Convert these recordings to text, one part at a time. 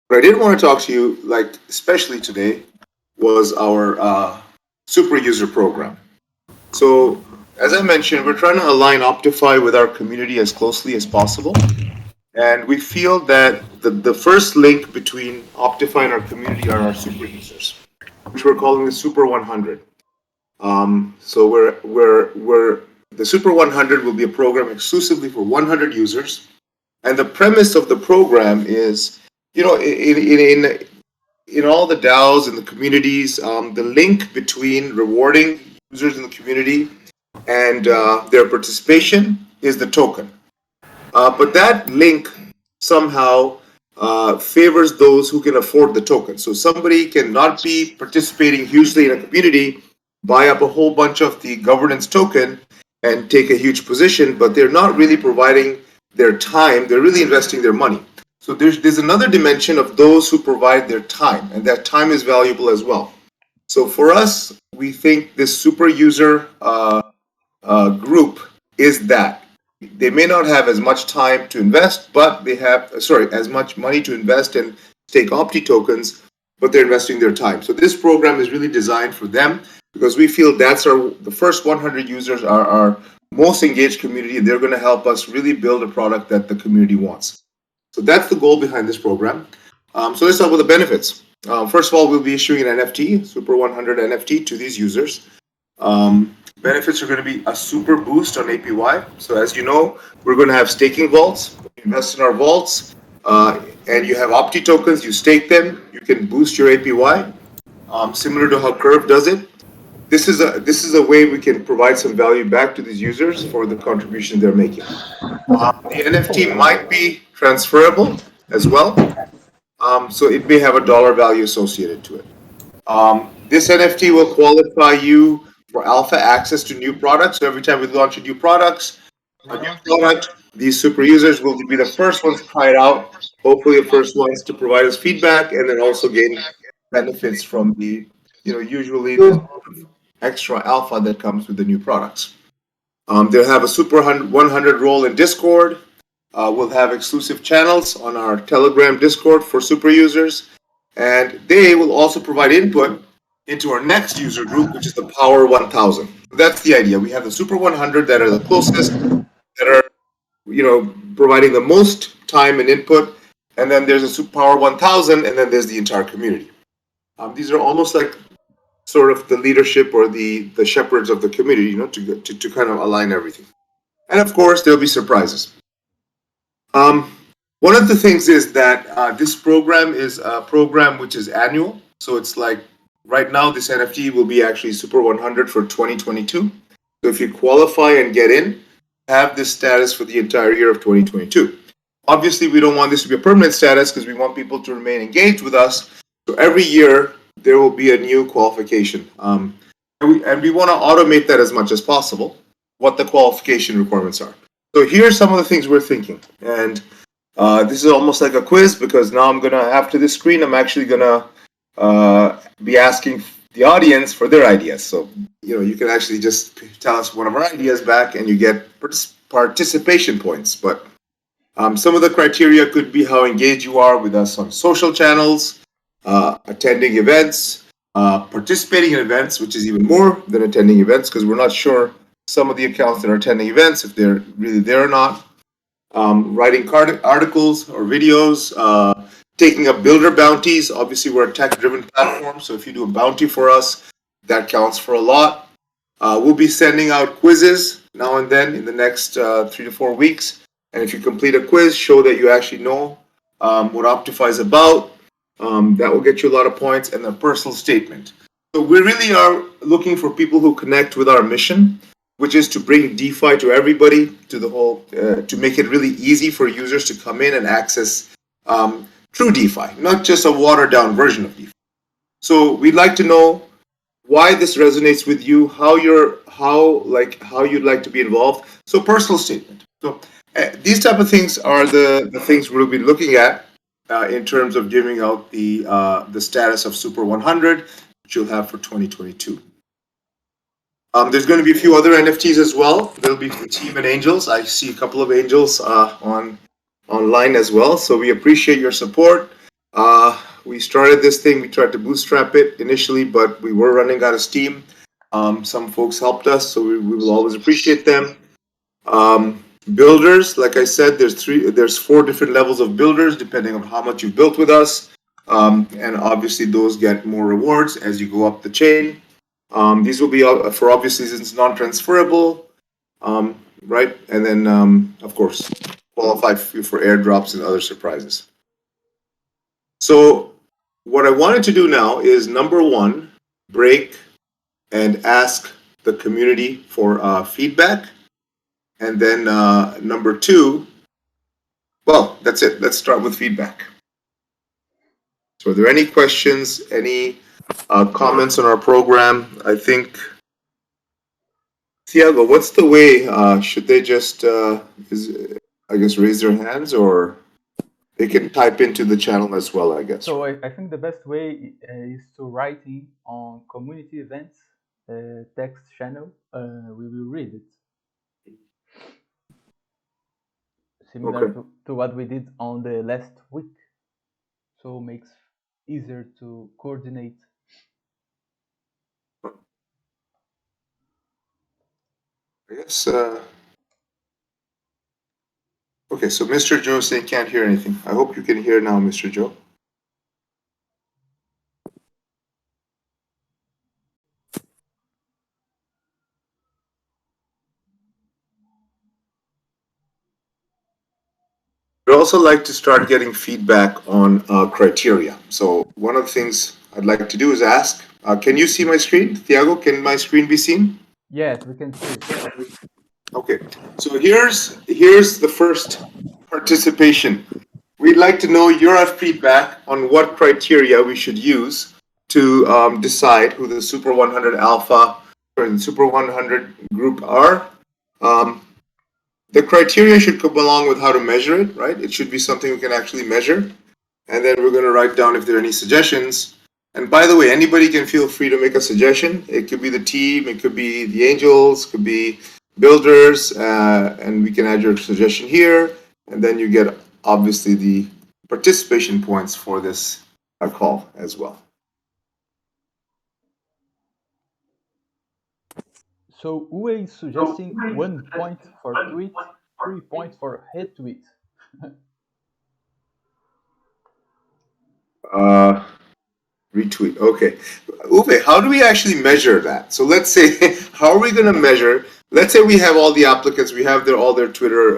What I did want to talk to you, like especially today, was our super user program. So, as I mentioned, we're trying to align OptyFi with our community as closely as possible. And we feel that the first link between OptyFi and our community are our super users, which we're calling the Super 100. So the Super 100 will be a program exclusively for 100 users. And the premise of the program is, in all the DAOs and the communities, the link between rewarding users in the community and their participation is the token. But that link somehow favors those who can afford the token. So somebody can not be participating hugely in a community, buy up a whole bunch of the governance token and take a huge position, but they're not really providing their time. They're really investing their money. So there's another dimension of those who provide their time, and that time is valuable as well. So for us, we think this super user group is that. They may not have as much time to invest, but they have, as much money to invest and stake Opti tokens, but they're investing their time. So this program is really designed for them because we feel the first 100 users are our most engaged community, and they're going to help us really build a product that the community wants. So that's the goal behind this program. So let's talk about the benefits. First of all, we'll be issuing an NFT, Super 100 NFT, to these users. Benefits are going to be a super boost on APY. So as you know, we're going to have staking vaults. You invest in our vaults, and you have Opti tokens. You stake them. You can boost your APY, similar to how Curve does it. This is a way we can provide some value back to these users for the contribution they're making. The NFT might be transferable as well, so it may have a dollar value associated to it. This NFT will qualify you for alpha access to new products. So every time we launch a new product, these super users will be the first ones to try it out. Hopefully, the first ones to provide us feedback, and then also gain benefits from the, usually the extra alpha that comes with the new products. They'll have a Super 100 role in Discord. We'll have exclusive channels on our Telegram Discord for super users, and they will also provide input into our next user group, which is the Power 1000. That's the idea. We have the Super 100 that are the closest, that are, providing the most time and input, and then there's a Super Power 1000, and then there's the entire community. These are almost like sort of the leadership or the shepherds of the community, to kind of align everything. And of course, there'll be surprises. One of the things is that this program is a program which is annual. So it's like right now, this NFT will be actually Super 100 for 2022. So if you qualify and get in, have this status for the entire year of 2022. Obviously, we don't want this to be a permanent status because we want people to remain engaged with us. So every year, there will be a new qualification. And we want to automate that as much as possible, what the qualification requirements are. So here's some of the things we're thinking. And this is almost like a quiz because now after this screen, I'm actually going to be asking the audience for their ideas. So, you can actually just tell us one of our ideas back and you get participation points. But some of the criteria could be how engaged you are with us on social channels, attending events, participating in events, which is even more than attending events because we're not sure some of the accounts that are attending events, if they're really there or not. Writing articles or videos, taking up builder bounties. Obviously, we're a tech-driven platform, so if you do a bounty for us, that counts for a lot. We'll be sending out quizzes now and then in the next 3 to 4 weeks. And if you complete a quiz, show that you actually know what OptyFi is about. That will get you a lot of points, and a personal statement. So we really are looking for people who connect with our mission, which is to bring DeFi to everybody, to make it really easy for users to come in and access true DeFi, not just a watered down version of DeFi. So we'd like to know why this resonates with you, how you'd like to be involved. So personal statement. So these type of things are the things we'll be looking at in terms of giving out the status of Super 100, which you'll have for 2022. There's going to be a few other NFTs as well. There'll be Team and Angels. I see a couple of Angels online as well. So we appreciate your support. We started this thing. We tried to bootstrap it initially, but we were running out of steam. Some folks helped us, so we will always appreciate them. Builders, like I said, there's 4 different levels of builders depending on how much you've built with us, and obviously those get more rewards as you go up the chain. These will be for obvious reasons non-transferable, right? And then of course qualify for airdrops and other surprises. So what I wanted to do now is number 1, break and ask the community for feedback. And then number 2, well, that's it. Let's start with feedback. So are there any questions, any comments on our program? I think, Thiago, what's the way? Should they just, raise their hands, or they can type into the channel as well, I guess. So I think the best way is to write in on community events text channel. We will read it. Similar to what we did on the last week. So it makes easier to coordinate. I guess. Okay, so Mr. Joe saying can't hear anything. I hope you can hear now, Mr. Joe. We'd also like to start getting feedback on criteria. So one of the things I'd like to do is ask, can you see my screen? Thiago, can my screen be seen? Yes, we can see it. Okay, so here's the first participation. We'd like to know your feedback on what criteria we should use to decide who the Super 100 Alpha or the Super 100 group are. The criteria should come along with how to measure it, right? It should be something we can actually measure. And then we're going to write down if there are any suggestions. And by the way, anybody can feel free to make a suggestion. It could be the team, it could be the angels, could be builders, and we can add your suggestion here. And then you get, obviously, the participation points for this call as well. So Uwe is suggesting 1 point for tweet, 3 points for head tweet. Retweet. Okay. Uwe, how do we actually measure that? So let's say, how are we going to measure? Let's say we have all the applicants, we have all their Twitter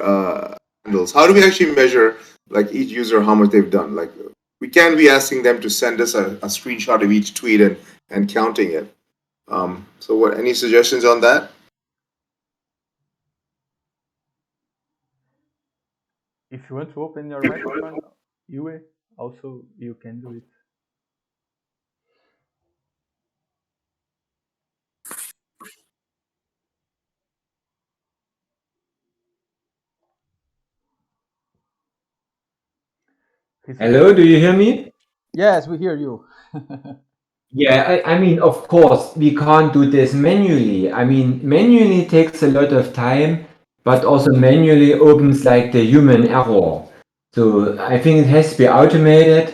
handles. How do we actually measure, like, each user, how much they've done? Like, we can't be asking them to send us a screenshot of each tweet and counting it. So what, any suggestions on that? If you want to open your microphone, Uwe, also you can do it. Hello, do you hear me? Yes, we hear you. Yeah, I mean, of course, we can't do this manually. I mean, manually takes a lot of time, but also manually opens like the human error. So I think it has to be automated.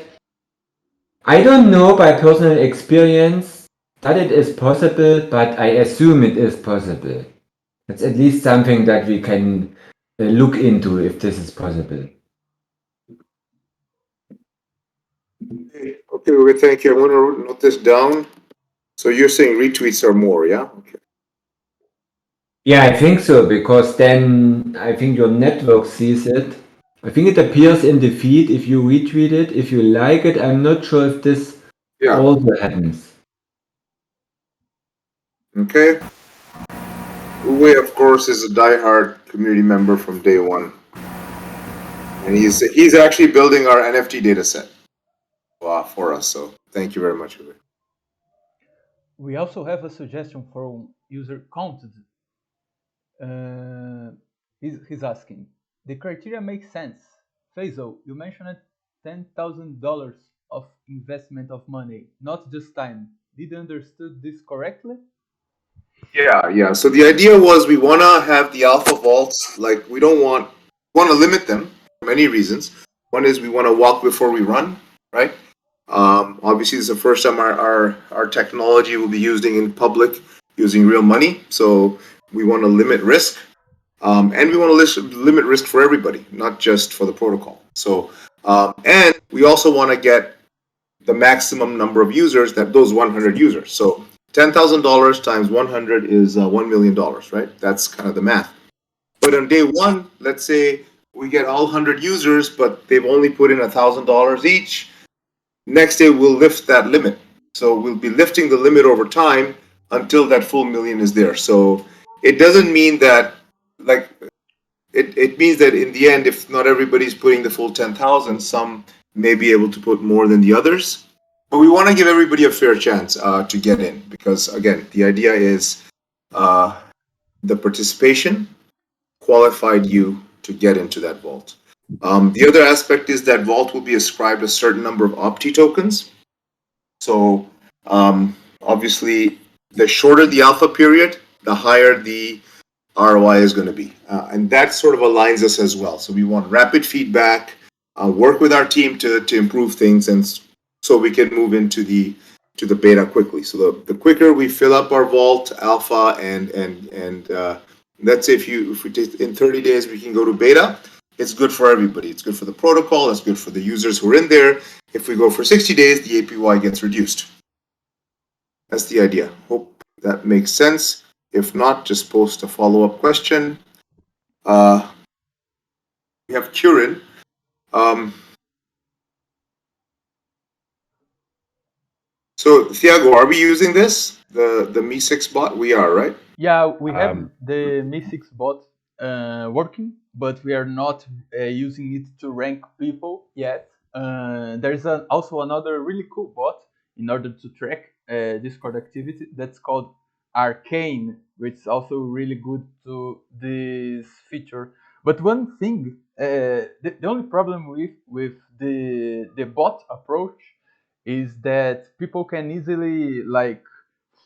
I don't know by personal experience that it is possible, but I assume it is possible. It's at least something that we can look into if this is possible. Okay, thank you. I'm going to note this down. So you're saying retweets are more, yeah? Okay. Yeah, I think so, because then I think your network sees it. I think it appears in the feed if you retweet it, if you like it. I'm not sure if this also happens. Okay. Uwe, of course, is a diehard community member from day one. And he's actually building our NFT data set for us. So thank you very much, Uwe. We also have a suggestion from user Counted. He's asking, the criteria makes sense. Faisal, you mentioned $10,000 of investment of money, not just time. Did I understood this correctly? Yeah. So the idea was we want to have the alpha vaults, like we want to limit them for many reasons. One is we want to walk before we run. right? Obviously, this is the first time our technology will be using in public, using real money. So we want to limit risk, and we want to limit risk for everybody, not just for the protocol. So, and we also want to get the maximum number of users, that those 100 users. So $10,000 times 100 is $1 million, right? That's kind of the math. But on day one, let's say we get all 100 users, but they've only put in $1,000 each. Next day, we'll lift that limit. So we'll be lifting the limit over time until that full million is there. So it doesn't mean that, like, it means that in the end, if not everybody's putting the full 10,000, some may be able to put more than the others. But we want to give everybody a fair chance to get in, because again, the idea is the participation qualified you to get into that vault. The other aspect is that vault will be ascribed a certain number of Opti tokens. So obviously, the shorter the alpha period, the higher the ROI is going to be. And that sort of aligns us as well. So we want rapid feedback, work with our team to improve things, and so we can move into the beta quickly. So the quicker we fill up our vault alpha, and let's say if we take in 30 days we can go to beta, it's good for everybody. It's good for the protocol. It's good for the users who are in there. If we go for 60 days, the APY gets reduced. That's the idea. Hope that makes sense. If not, just post a follow-up question. We have Kieran. So, Thiago, are we using this, the Mi6 bot? We are, right? Yeah, we have the Mi6 bot working, but we are not using it to rank people yet. There's also another really cool bot in order to track Discord activity that's called Arcane, which is also really good to this feature. But one thing, the only problem with the bot approach is that people can easily like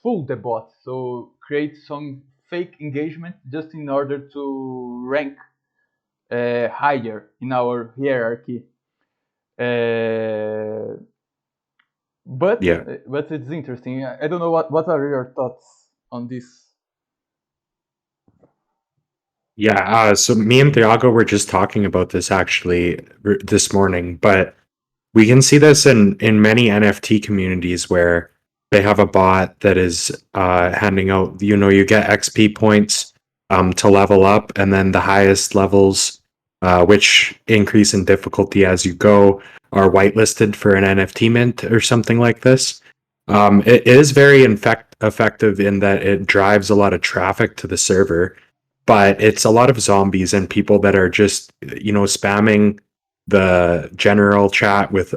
fool the bot, so create some fake engagement just in order to rank higher in our hierarchy. But Yeah. but it's interesting. I don't know what are your thoughts on this. Yeah, so me and Thiago were just talking about this actually this morning, but we can see this in many NFT communities where they have a bot that is handing out, you get XP points to level up, and then the highest levels, which increase in difficulty as you go, are whitelisted for an NFT mint or something like this. It is very effective in that it drives a lot of traffic to the server, but it's a lot of zombies and people that are just, spamming the general chat with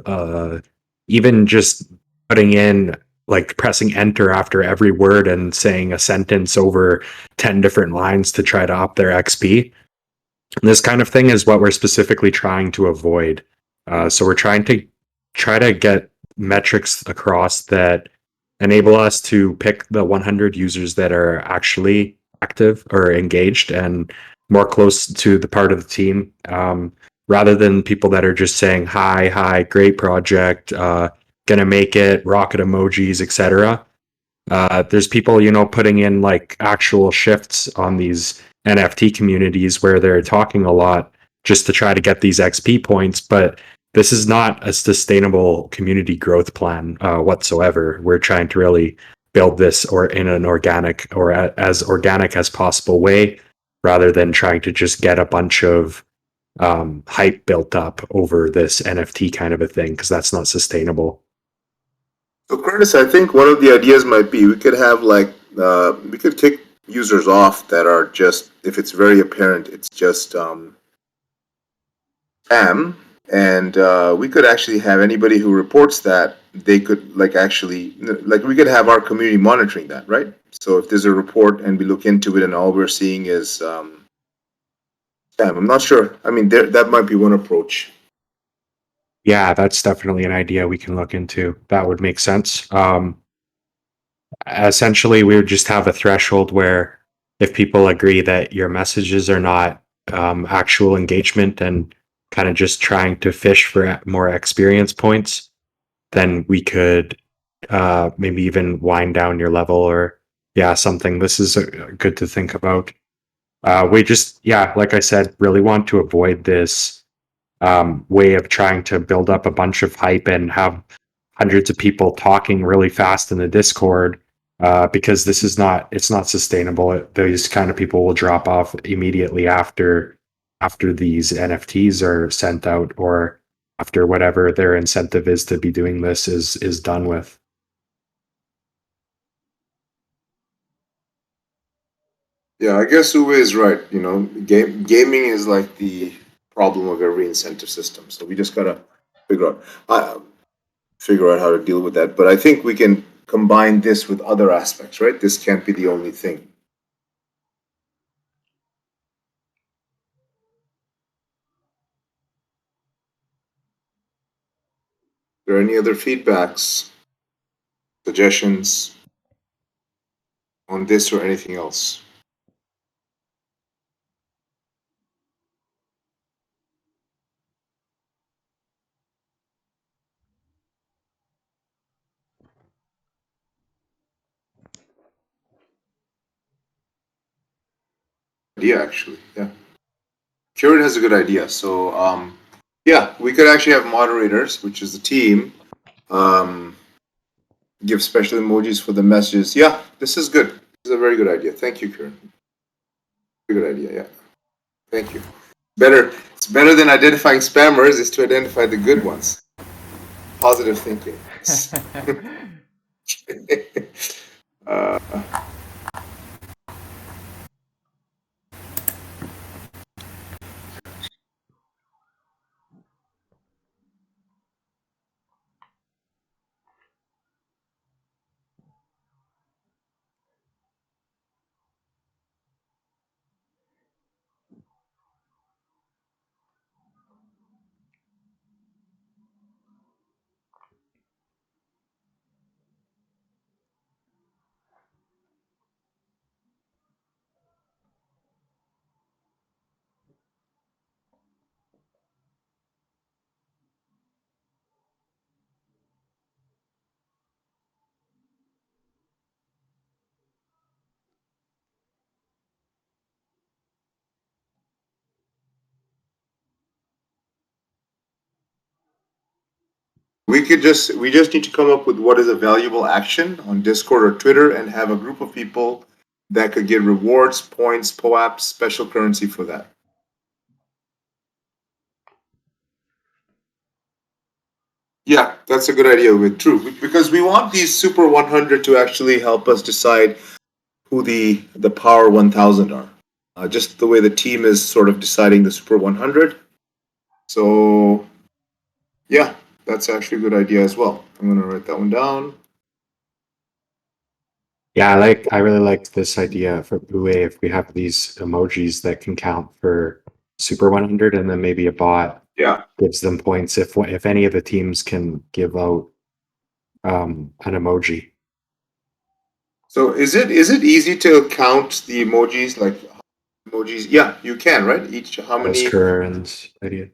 even just putting in, like, pressing enter after every word and saying a sentence over 10 different lines to try to up their XP. This kind of thing is what we're specifically trying to avoid. So we're trying to get metrics across that enable us to pick the 100 users that are actually active or engaged and more close to the part of the team, rather than people that are just saying hi, great project, gonna make it, rocket emojis, etc. There's people, putting in like actual shifts on these NFT communities where they're talking a lot just to try to get these XP points, but this is not a sustainable community growth plan whatsoever. We're trying to really build this or in an organic or as organic as possible way, rather than trying to just get a bunch of hype built up over this NFT kind of a thing, because that's not sustainable. So, Curtis, I think one of the ideas might be we could have we could kick users off that are just, if it's very apparent, it's just spam, and we could actually have anybody who reports that, they could we could have our community monitoring that, right? So if there's a report and we look into it and all we're seeing is spam, I'm not sure. I mean, that might be one approach. Yeah, that's definitely an idea we can look into. That would make sense. Essentially, we would just have a threshold where if people agree that your messages are not actual engagement and kind of just trying to fish for more experience points, then we could maybe even wind down your level or something. This is good to think about. We just, like I said, really want to avoid this way of trying to build up a bunch of hype and have hundreds of people talking really fast in the Discord, because it's not sustainable. These kind of people will drop off immediately after these NFTs are sent out, or after whatever their incentive is to be doing this is done with. Yeah, I guess Uwe is right. Gaming is like the problem of every incentive system. So we just gotta figure out how to deal with that. But I think we can combine this with other aspects, right? This can't be the only thing. Are there any other feedbacks, suggestions on this or anything else? Idea, actually, yeah. Kieran has a good idea. So, we could actually have moderators, which is the team, give special emojis for the messages. Yeah, this is good. This is a very good idea. Thank you, Kieran. Very good idea, yeah. Thank you. It's better than identifying spammers is to identify the good ones. Positive thinking. We just need to come up with what is a valuable action on Discord or Twitter and have a group of people that could get rewards, points, POAPs, special currency for that. Yeah, that's a good idea. With true, because we want these Super 100 to actually help us decide who the Power 1000 are. Just the way the team is sort of deciding the Super 100. So, yeah, that's actually a good idea as well. I'm gonna write that one down. Yeah, I really liked this idea for Bue. If we have these emojis that can count for Super 100, and then maybe a bot gives them points if any of the teams can give out an emoji. So is it easy to count the emojis, like emojis? Yeah, you can, right? How many? Current idea.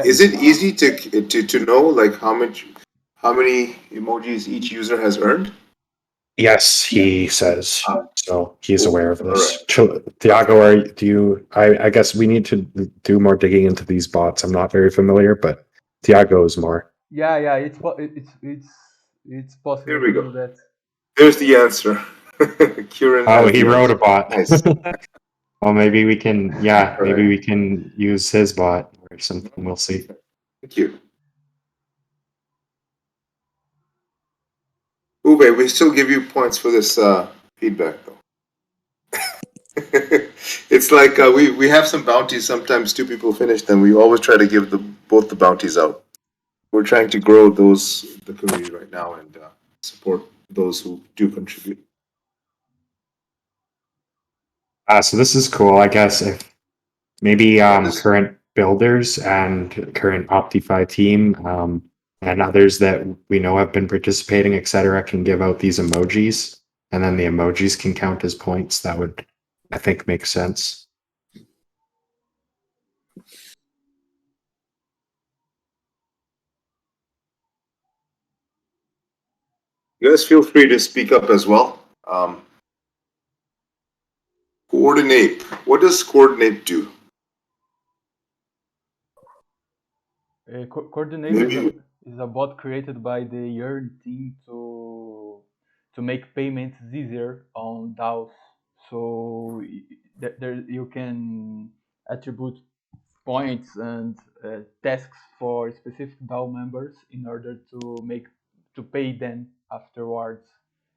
Is it easy to know like how many emojis each user has earned? Yes, he says. So he's aware of this. Right. Tiago, I guess we need to do more digging into these bots. I'm not very familiar, but Tiago is more. Yeah, it's possible Here we to go. do that. There's the answer. Kieran. He wrote a bot. Nice. Well, maybe we can. Yeah, maybe Right. we can use his bot or something. We'll see. Thank you. Uwe, we still give you points for this feedback, though. It's like we have some bounties. Sometimes two people finish them. We always try to give both the bounties out. We're trying to grow the community right now and support those who do contribute. So this is cool. I guess if maybe current builders and current OptyFi team and others that we know have been participating, etc., can give out these emojis, and then the emojis can count as points. That would, I think, make sense. You guys feel free to speak up as well. Coordinate. What does coordinate do? Coordinate Maybe. is a bot created by the Yearn team to make payments easier on DAOs. So there you can attribute points and tasks for specific DAO members in order to pay them afterwards.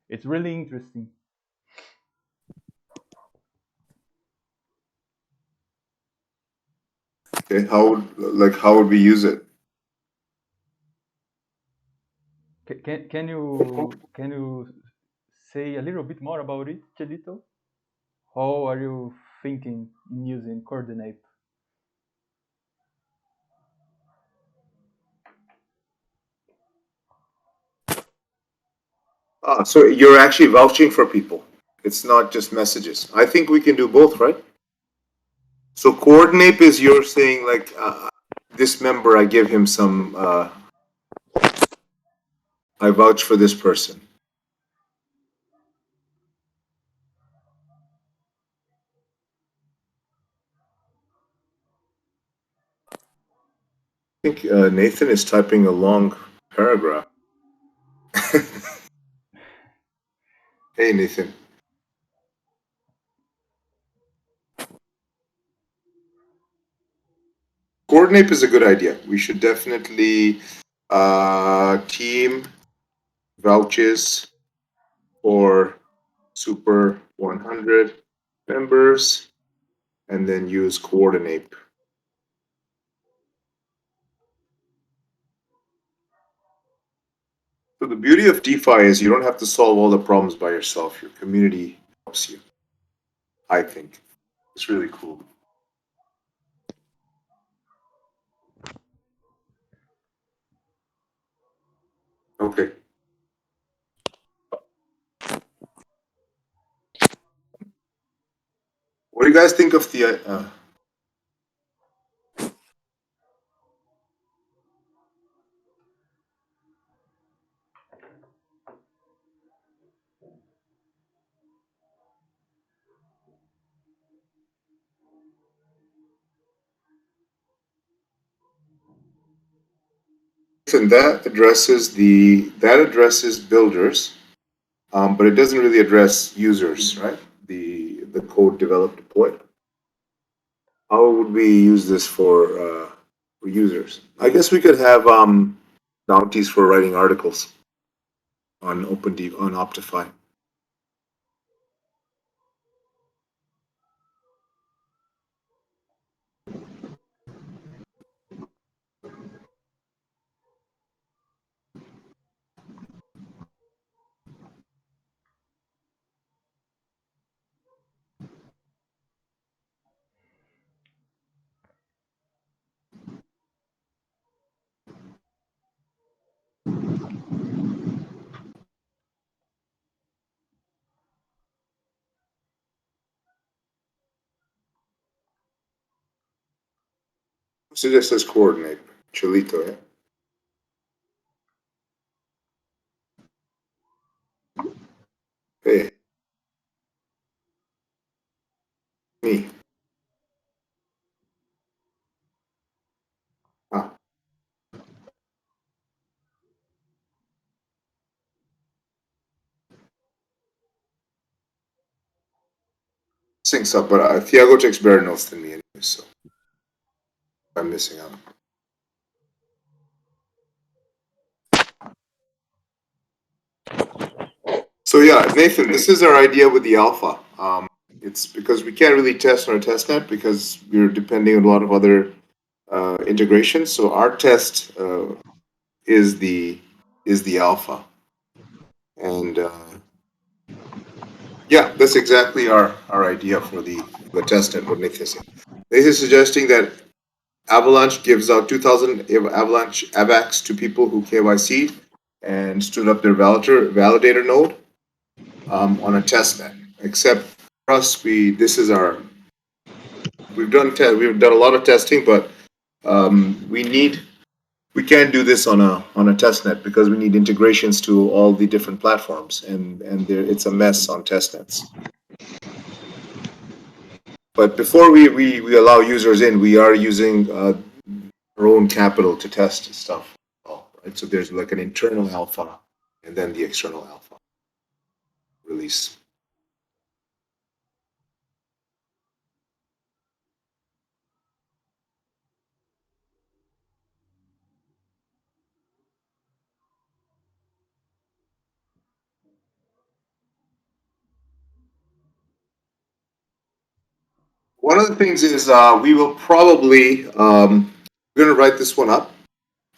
It's really interesting. Okay. How would we use it? Can you say a little bit more about it, Chelito? How are you thinking in using Coordinate? So you're actually vouching for people. It's not just messages. I think we can do both, right? So coordinate is you're saying like this member, I give him some. I vouch for this person. I think Nathan is typing a long paragraph. Hey, Nathan. Coordinate is a good idea. We should definitely team vouches for Super 100 members and then use coordinate. So the beauty of DeFi is you don't have to solve all the problems by yourself. Your community helps you. I think it's really cool. Okay. What do you guys think of the? And that addresses builders, but it doesn't really address users, right? The code developed deployed. How would we use this for users? I guess we could have bounties for writing articles on on OptyFi. So it just says coordinate. Cholito, yeah. Hey, me. Ah, syncs up, but Thiago takes better notes than me anyway, so I'm missing out. So yeah, Nathan, this is our idea with the alpha. It's because we can't really test on our testnet because we're depending on a lot of other integrations. So our test is the alpha, and yeah, that's exactly our idea for the testnet. What Nathan is saying. Nathan is suggesting that Avalanche gives out 2,000 Avalanche AVAX to people who KYC'd and stood up their validator node on a testnet. Except for us, we've done a lot of testing, but we need we can't do this on a test net because we need integrations to all the different platforms, and it's a mess on test nets. But before we allow users in, we are using our own capital to test stuff. Right? So there's like an internal alpha and then the external alpha release. One of the things is we will probably we're going to write this one up,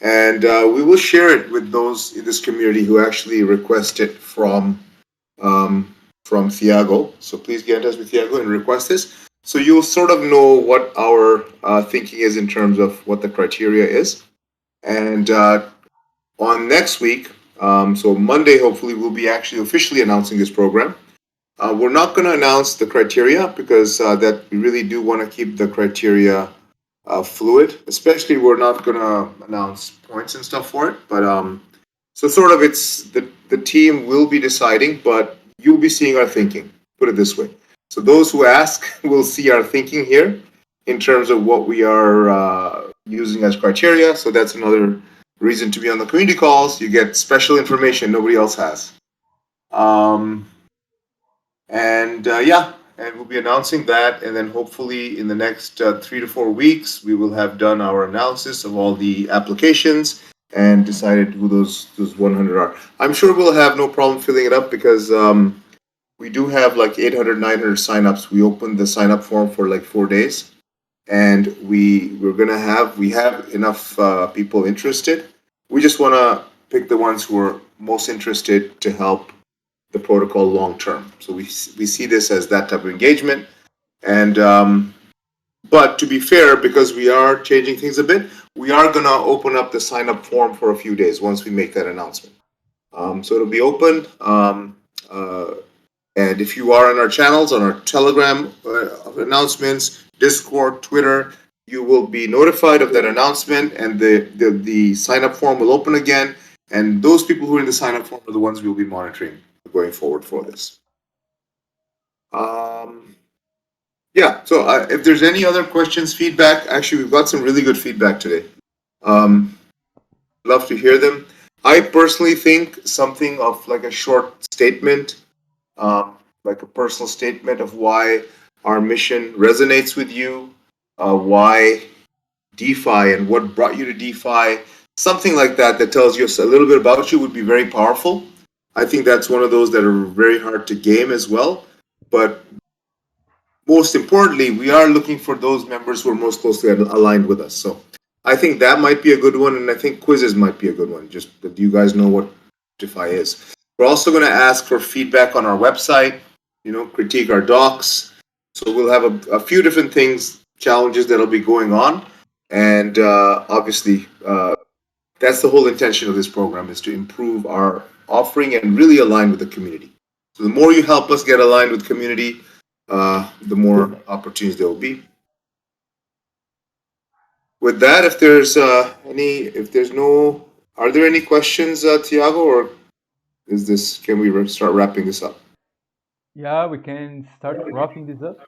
and we will share it with those in this community who actually request it um, from Thiago. So please get in touch with Thiago and request this. So you'll sort of know what our thinking is in terms of what the criteria is. And on next week, so Monday, hopefully, we'll be actually officially announcing this program. We're not going to announce the criteria because that we really do want to keep the criteria fluid. Especially, we're not going to announce points and stuff for it. But so sort of, it's the team will be deciding, but you'll be seeing our thinking. Put it this way. So those who ask will see our thinking here in terms of what we are using as criteria. So that's another reason to be on the community calls. You get special information nobody else has. And we'll be announcing that, and then hopefully in the next 3 to 4 weeks, we will have done our analysis of all the applications and decided who those 100 are. I'm sure we'll have no problem filling it up because we do have like 800, 900 signups. We opened the sign up form for like 4 days, and we have enough people interested. We just want to pick the ones who are most interested to help the protocol long term. So we see this as that type of engagement. And but to be fair, because we are changing things a bit, we are going to open up the sign up form for a few days once we make that announcement. So it'll be open. And if you are on our channels, on our Telegram announcements, Discord, Twitter, you will be notified of that announcement, and the sign up form will open again. And those people who are in the sign up form are the ones we'll be monitoring going forward for this. So if there's any other questions, feedback, actually, we've got some really good feedback today. Love to hear them. I personally think something of like a short statement, like a personal statement of why our mission resonates with you, why DeFi and what brought you to DeFi, something like that that tells you a little bit about you would be very powerful. I think that's one of those that are very hard to game as well. But most importantly, we are looking for those members who are most closely aligned with us. So I think that might be a good one, and I think quizzes might be a good one, just that you guys know what DeFi is. We're also going to ask for feedback on our website, critique our docs. So we'll have a few different things, challenges that'll be going on. And obviously, that's the whole intention of this program, is to improve our offering and really align with the community. So the more you help us get aligned with community, the more opportunities there will be. With that, are there any questions, Thiago, or can we start wrapping this up? Yeah, we can start wrapping this up.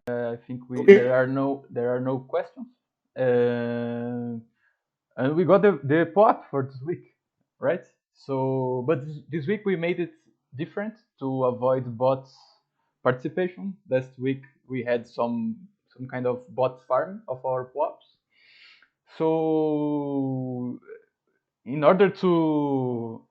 I think Okay. there are no questions, and we got the pot for this week, right? So, but this week we made it different to avoid bots participation. Last week we had some kind of bot farm of our POAPs. So, in order to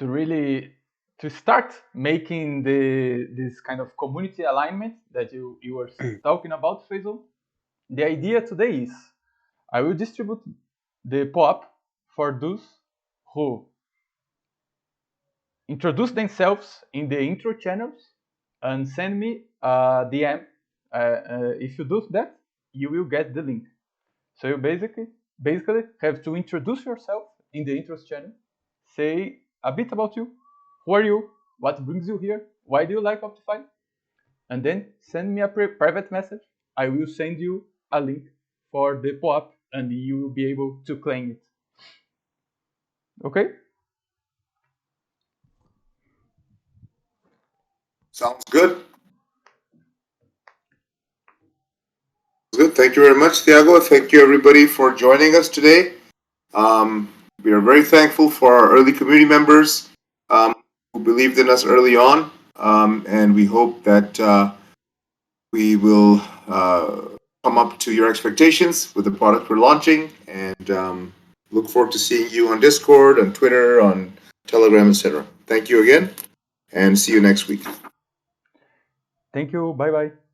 really to start making this kind of community alignment that you were talking about, Faisal, the idea today is I will distribute the POAP for those who introduce themselves in the intro channels and send me a DM. If you do that, you will get the link. So you basically have to introduce yourself in the intros channel, say a bit about you, who are you, what brings you here, why do you like OptyFi, and then send me a private message. I will send you a link for the POAP and you will be able to claim it. Okay? Sounds good. Good. Thank you very much, Thiago. Thank you, everybody, for joining us today. We are very thankful for our early community members who believed in us early on, and we hope that we will come up to your expectations with the product we're launching, and look forward to seeing you on Discord, on Twitter, on Telegram, etc. Thank you again, and see you next week. Thank you. Bye bye.